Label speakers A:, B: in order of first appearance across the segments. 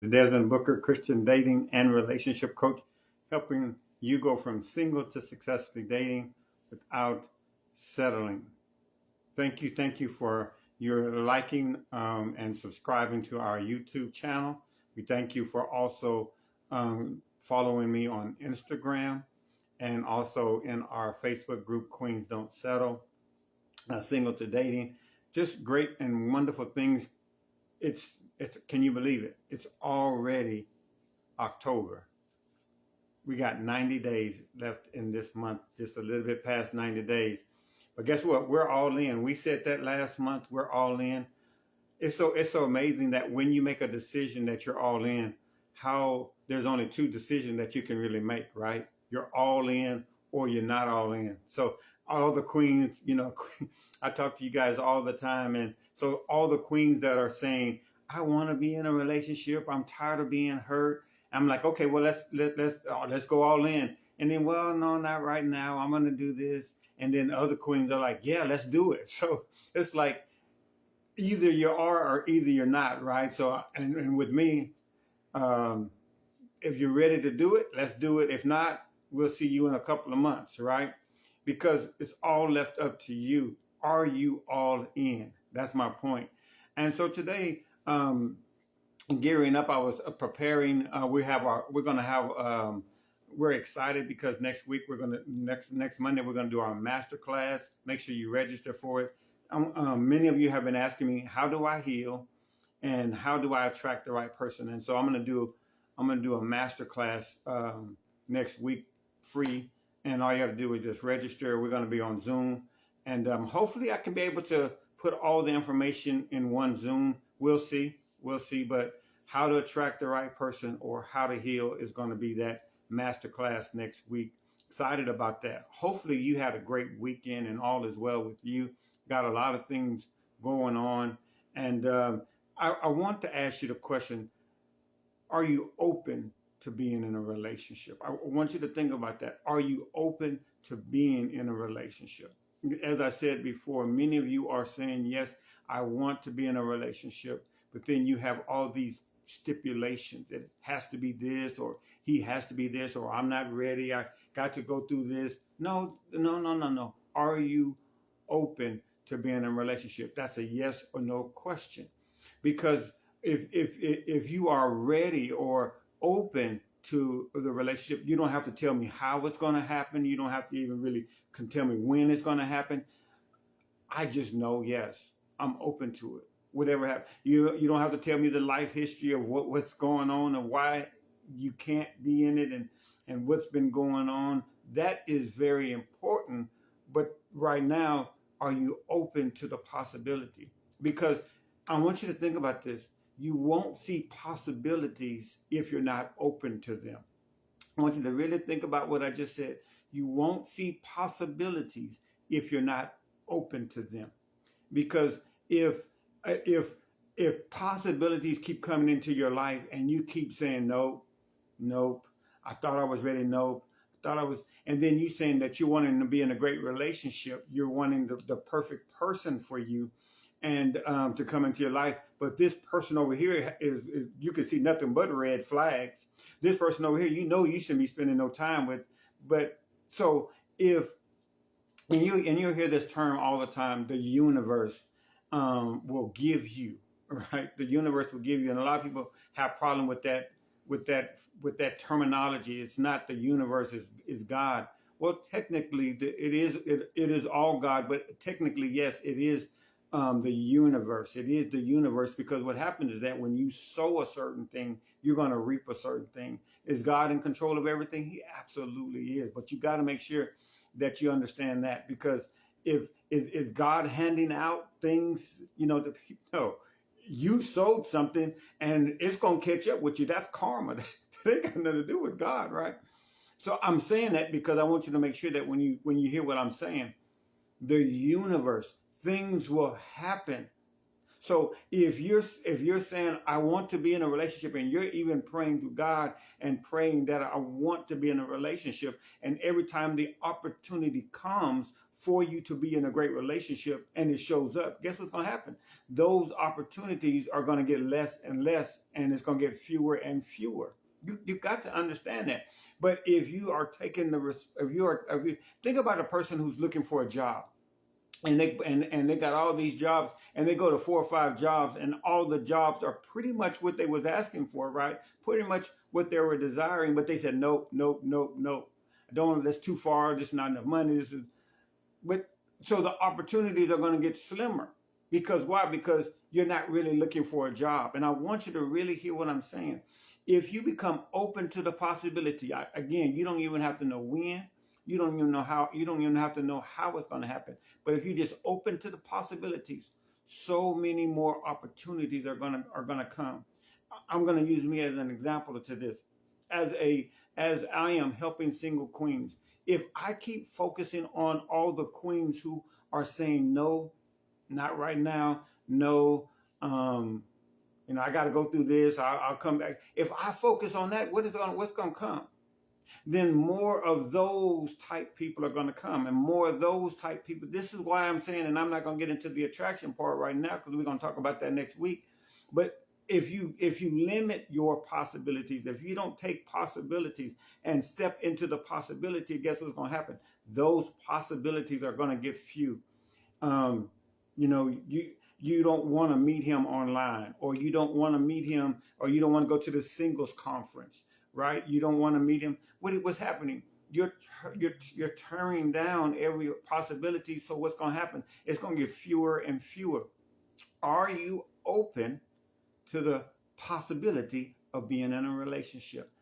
A: Desmond Booker, Christian dating and relationship coach, helping you go from single to successfully dating without settling. Thank you for your liking and subscribing to our YouTube channel. We thank you for also following me on Instagram and also in our Facebook group, Queens Don't Settle, Single to Dating. Just great and wonderful things. It's can you believe it? It's already October. We got 90 days left in this month, just a little bit past 90 days. But guess what? We're all in. We said that last month. We're all in. It's so amazing that when you make a decision that you're all in, how there's only two decisions that you can really make, right? You're all in or you're not all in. So all the queens, I talk to you guys all the time, and so all the queens that are saying, I want to be in a relationship, I'm tired of being hurt. I'm like, okay, well let's go all in. And then, well, no, not right now. I'm gonna do this. And then other queens are like, yeah, let's do it. So it's like either you are or either you're not, right? So and with me, um, if you're ready to do it, let's do it. If not, we'll see you in a couple of months, right? Because it's all left up to you. Are you all in? That's my point. And so today, gearing up, I was preparing. We're gonna have. We're excited because next week next Monday we're gonna do our masterclass. Make sure you register for it. Many of you have been asking me, how do I heal, and how do I attract the right person? And so I'm gonna do a masterclass next week, free, and all you have to do is just register. We're gonna be on Zoom, and hopefully I can be able to put all the information in one Zoom. We'll see. But how to attract the right person or how to heal is going to be that masterclass next week. Excited about that. Hopefully you had a great weekend and all is well with you. Got a lot of things going on. And I want to ask you the question, are you open to being in a relationship? I want you to think about that. Are you open to being in a relationship? As I said before, many of you are saying, yes, I want to be in a relationship, but then you have all these stipulations. It has to be this, or he has to be this, or I'm not ready. I got to go through this. No. Are you open to being in a relationship? That's a yes or no question. Because if you are ready or open to the relationship, you don't have to tell me how it's going to happen. You don't have to even really tell me when it's going to happen. I just know, yes, I'm open to it. Whatever happens, you don't have to tell me the life history of what's going on and why you can't be in it and what's been going on. That is very important. But right now, are you open to the possibility? Because I want you to think about this. You won't see possibilities if you're not open to them. I want you to really think about what I just said. You won't see possibilities if you're not open to them. Because if possibilities keep coming into your life and you keep saying nope, I thought I was ready, nope, thought I was, and then you saying that you're wanting to be in a great relationship, you're wanting the perfect person for you, and to come into your life, but this person over here is you can see nothing but red flags. This person over here, you shouldn't be spending no time with. But so if and you hear this term all the time, the universe will give you, right? The universe will give you, and a lot of people have problem with that terminology. It's not the universe, is God. Well, technically, it is all God, but technically, yes, it is the universe. It is the universe, because what happens is that when you sow a certain thing, you're going to reap a certain thing. Is God in control of everything? He absolutely is. But you got to make sure that you understand that, because if is God handing out things, to people? No, you sowed something and it's going to catch up with you. That's karma. That ain't got nothing to do with God, right? So I'm saying that because I want you to make sure that when you hear what I'm saying, the universe, things will happen. So if you're saying, I want to be in a relationship, and you're even praying to God and praying that I want to be in a relationship, and every time the opportunity comes for you to be in a great relationship and it shows up, guess what's going to happen? Those opportunities are going to get less and less, and it's going to get fewer and fewer. You got to understand that. But if you are taking if you think about a person who's looking for a job, and they got all these jobs, and they go to 4 or 5 jobs, and all the jobs are pretty much what they was asking for, right? Pretty much what they were desiring, but they said nope, nope, nope, nope. I don't. That's too far. This is not enough money. This is, but so the opportunities are going to get slimmer. Because why? Because you're not really looking for a job. And I want you to really hear what I'm saying. If you become open to the possibility, again, you don't even have to know when. You don't even know how. You don't even have to know how it's going to happen. But if you just open to the possibilities, so many more opportunities are gonna come. I'm going to use me as an example to this. As I am helping single queens, if I keep focusing on all the queens who are saying no, not right now, no, I got to go through this. I'll come back. If I focus on that, what's going to come? Then more of those type people are going to come, and more of those type people. This is why I'm saying, and I'm not going to get into the attraction part right now because we're going to talk about that next week. But if you limit your possibilities, if you don't take possibilities and step into the possibility, guess what's going to happen? Those possibilities are going to get few. You don't want to meet him online, or you don't want to meet him, or you don't want to go to the singles conference, right? You don't want to meet him. What's happening? You're turning down every possibility. So what's going to happen? It's going to get fewer and fewer. Are you open to the possibility of being in a relationship?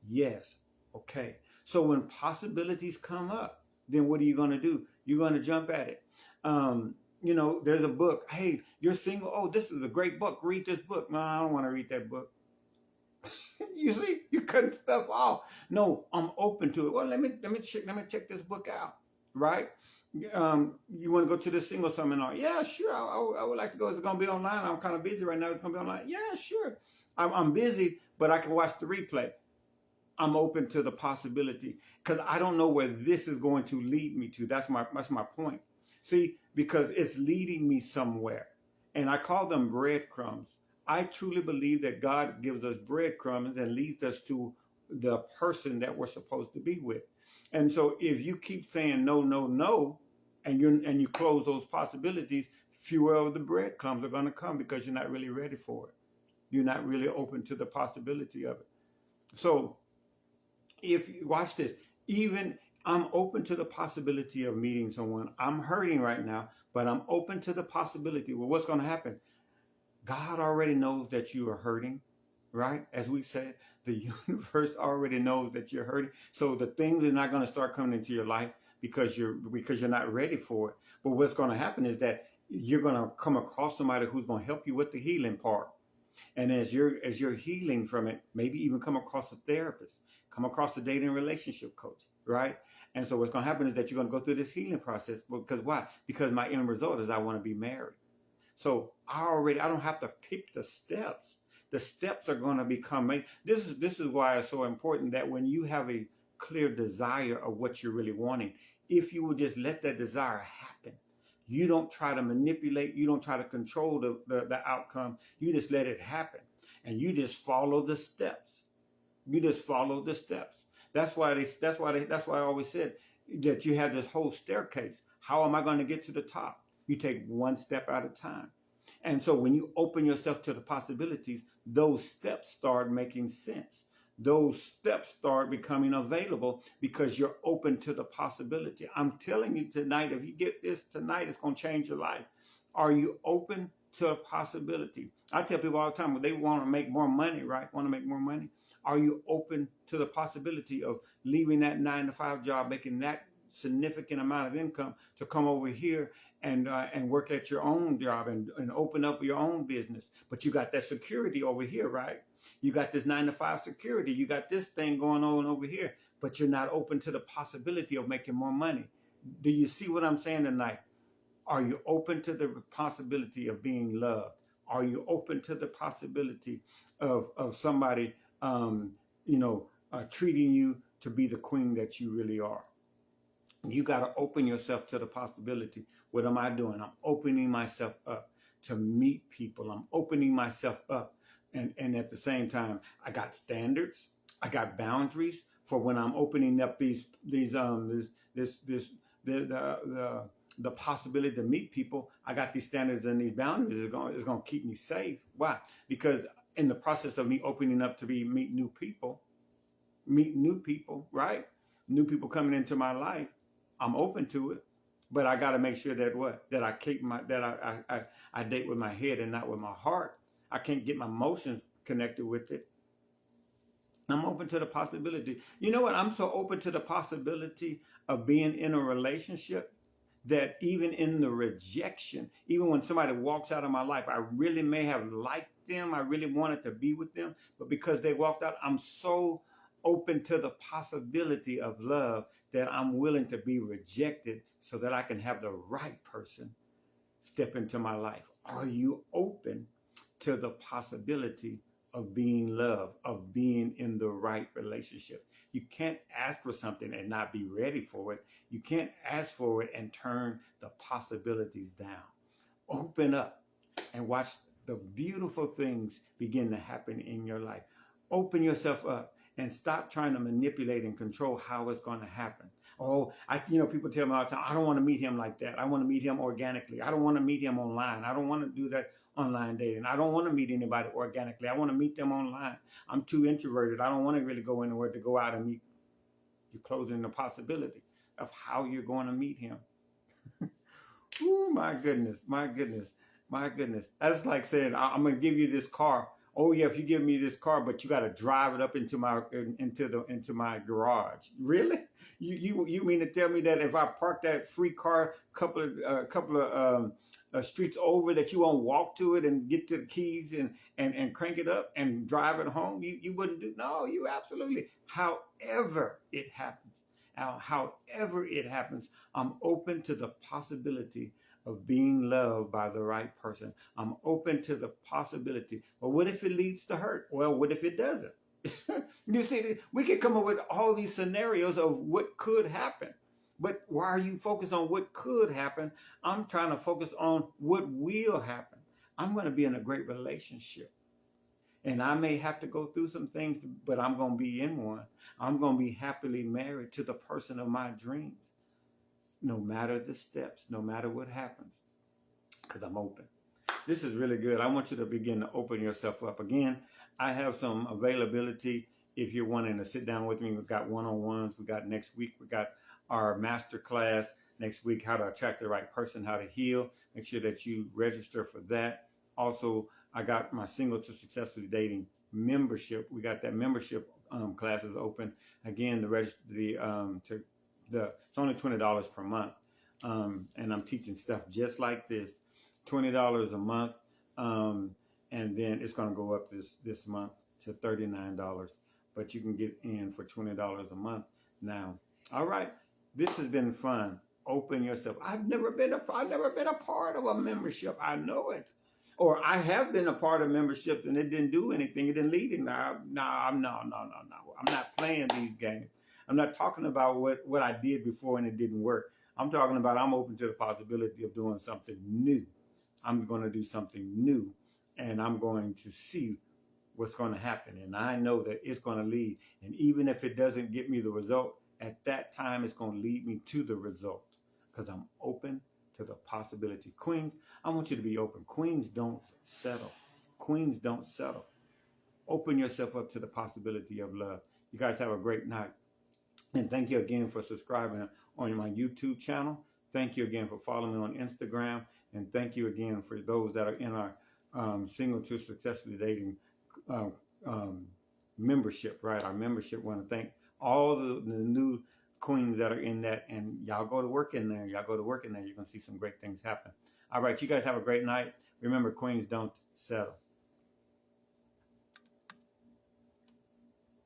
A: Yes. Okay. So when possibilities come up, then what are you going to do? You're going to jump at it. There's a book. Hey, you're single. Oh, this is a great book. Read this book. No, I don't want to read that book. You see, you're cutting stuff off. No, I'm open to it. Well, let me check this book out. Right? You want to go to the single seminar? Yeah, sure. I would like to go. It's going to be online. I'm kind of busy right now. It's going to be online. Yeah, sure. I'm busy, but I can watch the replay. I'm open to the possibility because I don't know where this is going to lead me to. That's my point. See, because it's leading me somewhere, and I call them breadcrumbs. I truly believe that God gives us breadcrumbs and leads us to the person that we're supposed to be with. And so if you keep saying no, no, no, and you close those possibilities, fewer of the breadcrumbs are going to come because you're not really ready for it. You're not really open to the possibility of it. So if you watch this, even I'm open to the possibility of meeting someone. I'm hurting right now, but I'm open to the possibility. Well, what's going to happen? God already knows that you are hurting, right? As we said, the universe already knows that you're hurting. So the things are not going to start coming into your life because you're not ready for it. But what's going to happen is that you're going to come across somebody who's going to help you with the healing part. And as you're healing from it, maybe even come across a therapist, come across a dating relationship coach, right? And so what's going to happen is that you're going to go through this healing process. Because why? Because my end result is I want to be married. So I don't have to pick the steps. The steps are going to become made. This is why it's so important that when you have a clear desire of what you're really wanting, if you will just let that desire happen, you don't try to manipulate, you don't try to control the outcome. You just let it happen, and you just follow the steps. You just follow the steps. That's why I always said that you have this whole staircase. How am I going to get to the top? You take one step at a time. And so when you open yourself to the possibilities, those steps start making sense. Those steps start becoming available because you're open to the possibility. I'm telling you tonight, if you get this tonight, it's going to change your life. Are you open to a possibility? I tell people all the time, when they want to make more money, right? Want to make more money? Are you open to the possibility of leaving that 9-to-5 job, making that significant amount of income to come over here and work at your own job and open up your own business? But you got that security over here, right? You got this 9-to-5 security. You got this thing going on over here, but you're not open to the possibility of making more money. Do you see what I'm saying tonight? Are you open to the possibility of being loved? Are you open to the possibility of somebody, treating you to be the queen that you really are? You got to open yourself to the possibility. What am I doing? I'm opening myself up to meet people. I'm opening myself up. And at the same time, I got standards. I got boundaries for when I'm opening up this the possibility to meet people. I got these standards and these boundaries is going to keep me safe. Why? Because in the process of me opening up to meet new people, right? New people coming into my life, I'm open to it, but I got to make sure that I keep I date with my head and not with my heart. I can't get my emotions connected with it. I'm open to the possibility. You know what? I'm so open to the possibility of being in a relationship that even in the rejection, even when somebody walks out of my life, I really may have liked them. I really wanted to be with them. But because they walked out, I'm so open to the possibility of love that I'm willing to be rejected so that I can have the right person step into my life. Are you open to the possibility of being loved, of being in the right relationship? You can't ask for something and not be ready for it. You can't ask for it and turn the possibilities down. Open up and watch the beautiful things begin to happen in your life. Open yourself up and stop trying to manipulate and control how it's going to happen. Oh, people tell me all the time, I don't want to meet him like that. I want to meet him organically. I don't want to meet him online. I don't want to do that online dating. I don't want to meet anybody organically. I want to meet them online. I'm too introverted. I don't want to really go anywhere to go out and meet. You're closing the possibility of how you're going to meet him. Oh, my goodness, my goodness, my goodness. That's like saying, I'm going to give you this car. Oh yeah, if you give me this car, but you got to drive it up into my garage. Really? You mean to tell me that if I park that free car couple of streets over, that you won't walk to it and get to the keys and crank it up and drive it home? You wouldn't do? No, you absolutely. However it happens, I'm open to the possibility of being loved by the right person. I'm open to the possibility. But what if it leads to hurt? Well, what if it doesn't? You see, we can come up with all these scenarios of what could happen. But why are you focused on what could happen? I'm trying to focus on what will happen. I'm going to be in a great relationship. And I may have to go through some things, but I'm going to be in one. I'm going to be happily married to the person of my dreams. No matter the steps, no matter what happens, because I'm open. This is really good. I want you to begin to open yourself up. Again, I have some availability if you're wanting to sit down with me. We've got one-on-ones. We got next week. We got our Masterclass next week, how to attract the right person, how to heal. Make sure that you register for that. Also, I got my Single to Successfully Dating membership. We got that membership classes open. Again, it's only $20 per month, and I'm teaching stuff just like this, $20 a month, and then it's going to go up this month to $39, but you can get in for $20 a month now. All right, this has been fun. Open yourself. I've never been a part of a membership. I know it. Or I have been a part of memberships and it didn't do anything. It didn't lead anywhere. No. I'm not playing these games. I'm not talking about what I did before and it didn't work. I'm talking about I'm open to the possibility of doing something new. I'm going to do something new and I'm going to see what's going to happen. And I know that it's going to lead. And even if it doesn't get me the result, at that time it's going to lead me to the result because I'm open to the possibility. Queens, I want you to be open. Queens don't settle. Queens don't settle. Open yourself up to the possibility of love. You guys have a great night. And thank you again for subscribing on my YouTube channel. Thank you again for following me on Instagram. And thank you again for those that are in our Single to Successfully Dating membership, right? Our membership. I want to thank all the new queens that are in that, and y'all go to work in there. You're going to see some great things happen. All right, you guys have a great night. Remember, queens don't settle.